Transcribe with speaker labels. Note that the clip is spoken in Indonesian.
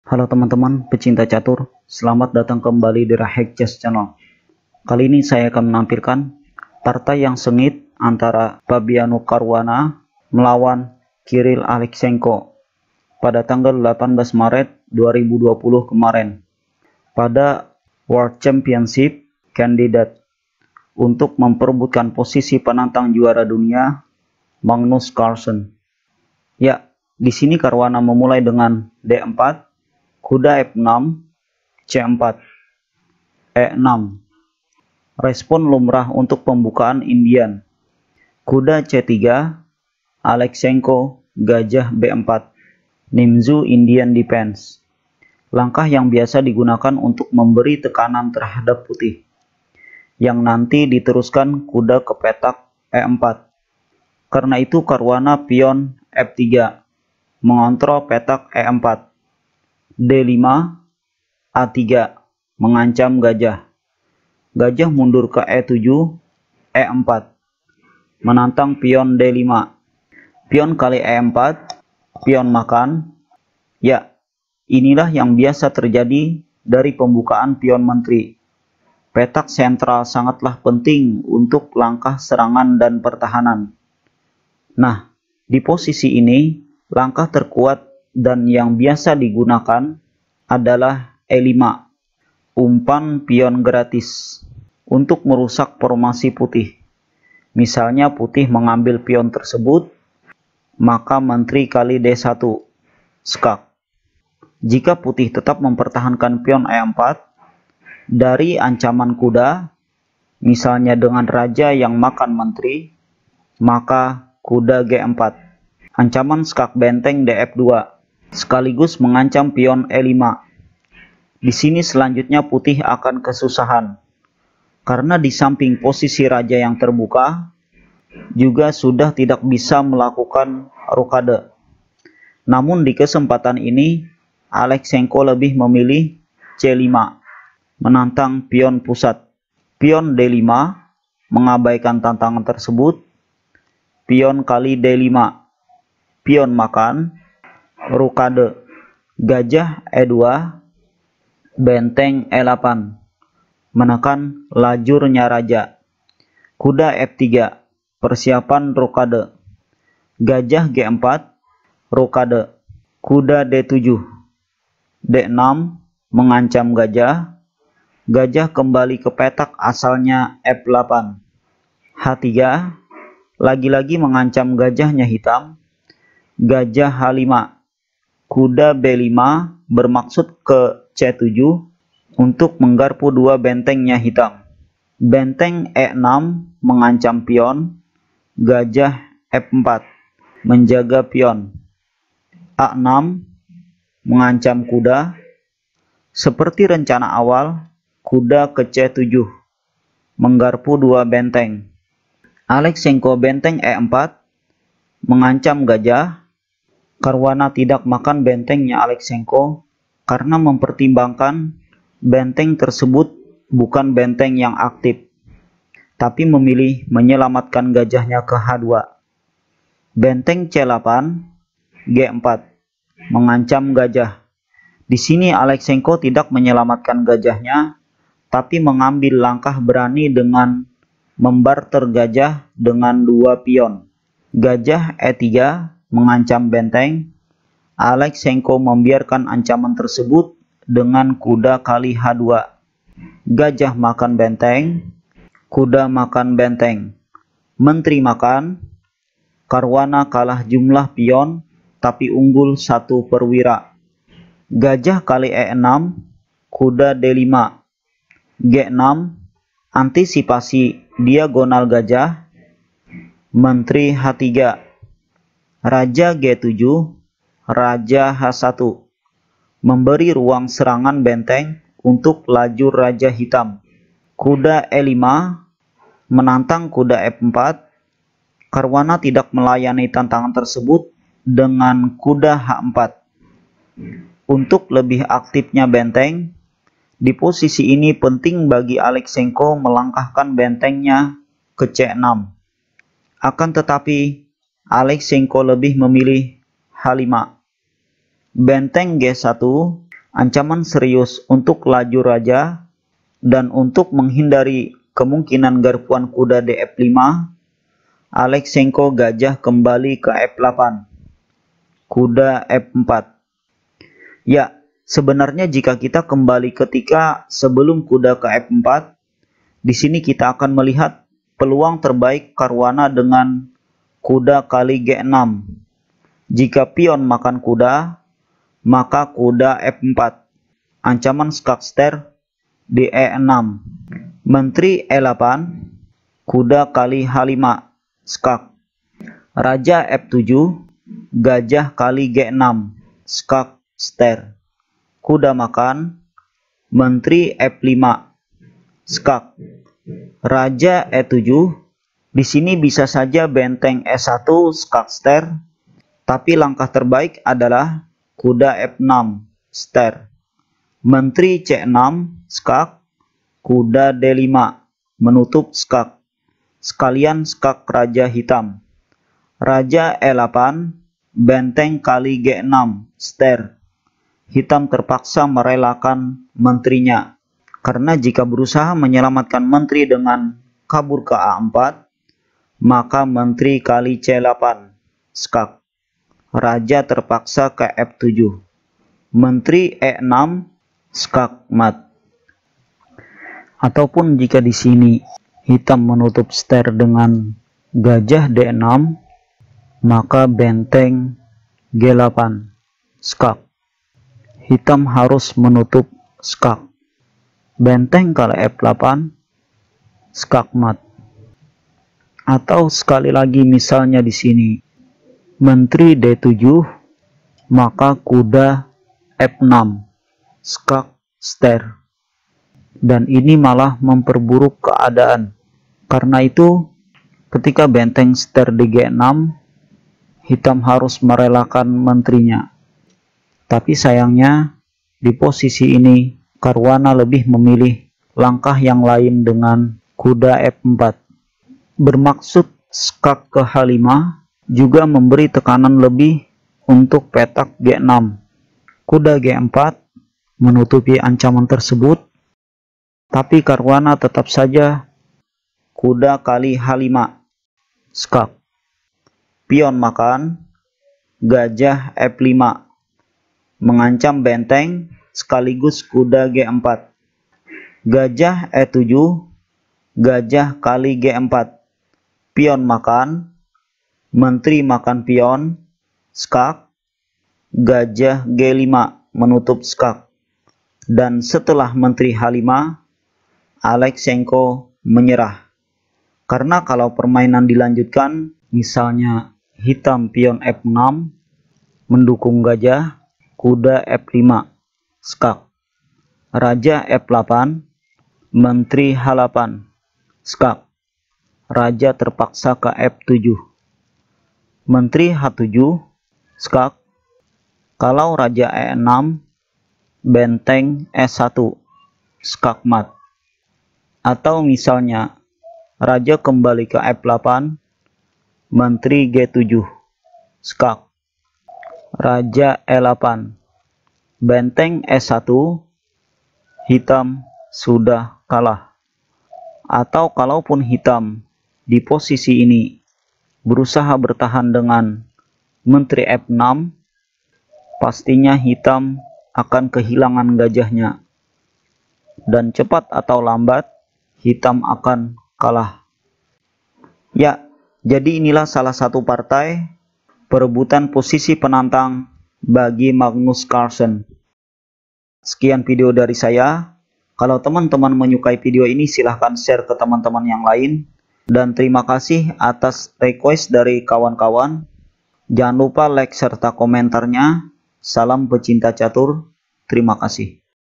Speaker 1: Halo teman-teman pecinta catur, selamat datang kembali di Rahek Chess Channel. Kali ini saya akan menampilkan partai yang sengit antara Fabiano Caruana melawan Kirill Aleksenko pada tanggal 18 Maret 2020 kemarin pada World Championship kandidat untuk memperebutkan posisi penantang juara dunia Magnus Carlsen. Ya, di sini Caruana memulai dengan D4, kuda F6, C4, E6. Respon lumrah untuk pembukaan Indian. Kuda C3, Aleksenko, gajah B4, Nimzu Indian Defense. Langkah yang biasa digunakan untuk memberi tekanan terhadap putih, yang nanti diteruskan kuda ke petak E4. Karena itu Caruana pion F3, mengontrol petak E4. D5, A3, mengancam gajah. Gajah mundur ke E7, E4, menantang pion D5. Pion kali E4, pion makan. Ya, inilah yang biasa terjadi dari pembukaan pion menteri. Petak sentral sangatlah penting untuk langkah serangan dan pertahanan. Nah, di posisi ini, langkah terkuat dan yang biasa digunakan adalah E5, umpan pion gratis untuk merusak formasi putih. Misalnya putih mengambil pion tersebut, maka menteri kali D1, skak. Jika putih tetap mempertahankan pion E4 dari ancaman kuda, misalnya dengan raja yang makan menteri, maka kuda G4. Ancaman skak benteng Df2 sekaligus mengancam pion E5. Di sini selanjutnya putih akan kesusahan karena di samping posisi raja yang terbuka juga sudah tidak bisa melakukan rokade. Namun di kesempatan ini Aleksenko lebih memilih C5 menantang pion pusat. Pion D5 mengabaikan tantangan tersebut. Pion kali D5, pion makan, rokade, gajah E2, benteng E8, menekan lajurnya raja. Kuda F3, persiapan rokade, gajah G4, rokade, kuda D7, D6, mengancam gajah. Gajah kembali ke petak asalnya F8, H3, lagi-lagi mengancam gajahnya hitam. Gajah H5, kuda B5 bermaksud ke C7 untuk menggarpu dua bentengnya hitam. Benteng E6 mengancam pion. Gajah F4 menjaga pion. A6 mengancam kuda. Seperti rencana awal, kuda ke C7 menggarpu dua benteng. Aleksenko benteng E4 mengancam gajah. Caruana tidak makan bentengnya Aleksenko karena mempertimbangkan benteng tersebut bukan benteng yang aktif, tapi memilih menyelamatkan gajahnya ke H2. Benteng C8, G4 mengancam gajah. Di sini Aleksenko tidak menyelamatkan gajahnya, tapi mengambil langkah berani dengan membarter gajah dengan dua pion. Gajah E3 mengancam benteng. Aleksenko membiarkan ancaman tersebut dengan kuda kali H2. Gajah makan benteng, kuda makan benteng. Menteri makan. Caruana kalah jumlah pion tapi unggul 1 perwira. Gajah kali E6, kuda D5, G6, antisipasi diagonal gajah. Menteri H3, raja G7, raja H1, memberi ruang serangan benteng untuk lajur raja hitam. Kuda E5 menantang kuda F4. Caruana tidak melayani tantangan tersebut dengan kuda H4. Untuk lebih aktifnya benteng, di posisi ini penting bagi Aleksenko melangkahkan bentengnya ke C6. Akan tetapi, Aleksenko lebih memilih H5. Benteng G1 ancaman serius untuk laju raja, dan untuk menghindari kemungkinan garpuan kuda di F5, Aleksenko gajah kembali ke F8, kuda F4. Ya, sebenarnya jika kita kembali ketika sebelum kuda ke F4, di sini kita akan melihat peluang terbaik Caruana dengan kuda kali G6. Jika pion makan kuda, maka kuda F4. Ancaman skakster di E6. Menteri E8, kuda kali H5, skak. Raja F7, gajah kali G6, skak ster. Kuda makan, menteri F5, skak. Raja E7, di sini bisa saja benteng E1 skak ster, tapi langkah terbaik adalah kuda F6 ster. Menteri C6 skak, kuda D5 menutup skak. Sekalian skak raja hitam. Raja E8, benteng kali G6 ster. Hitam terpaksa merelakan menterinya, karena jika berusaha menyelamatkan menteri dengan kabur ke A4, maka menteri kali C8 skak. Raja terpaksa ke F7. Menteri E6 skak mat. Ataupun jika di sini hitam menutup ster dengan gajah D6, maka benteng G8 skak. Hitam harus menutup skak. Benteng kali F8 skak mat. Atau sekali lagi misalnya di sini menteri D7, maka kuda F6 skak ster. Dan ini malah memperburuk keadaan. Karena itu ketika benteng ster di G6, hitam harus merelakan menterinya. Tapi sayangnya di posisi ini Caruana lebih memilih langkah yang lain dengan kuda F4. Bermaksud skak ke H5 juga memberi tekanan lebih untuk petak G6. Kuda G4 menutupi ancaman tersebut, tapi Caruana tetap saja kuda kali H5 skak. Pion makan, gajah F5 mengancam benteng sekaligus kuda G4. Gajah E7, gajah kali G4. Pion makan, menteri makan pion, skak. Gajah G5 menutup skak. Dan setelah menteri H5, Aleksenko menyerah. Karena kalau permainan dilanjutkan, misalnya hitam pion F6 mendukung gajah, kuda F5 skak. Raja F8, menteri H8 skak. Raja terpaksa ke F7. Menteri H7 skak. Kalau raja E6, benteng E1 skak mat. Atau misalnya raja kembali ke F8, menteri G7 skak. Raja E8, benteng E1, hitam sudah kalah. Atau kalaupun hitam di posisi ini berusaha bertahan dengan menteri F6, pastinya hitam akan kehilangan gajahnya. Dan cepat atau lambat, hitam akan kalah. Ya, jadi inilah salah satu partai perebutan posisi penantang bagi Magnus Carlsen. Sekian video dari saya. Kalau teman-teman menyukai video ini, silahkan share ke teman-teman yang lain. Dan terima kasih atas request dari kawan-kawan. Jangan lupa like serta komentarnya. Salam pecinta catur. Terima kasih.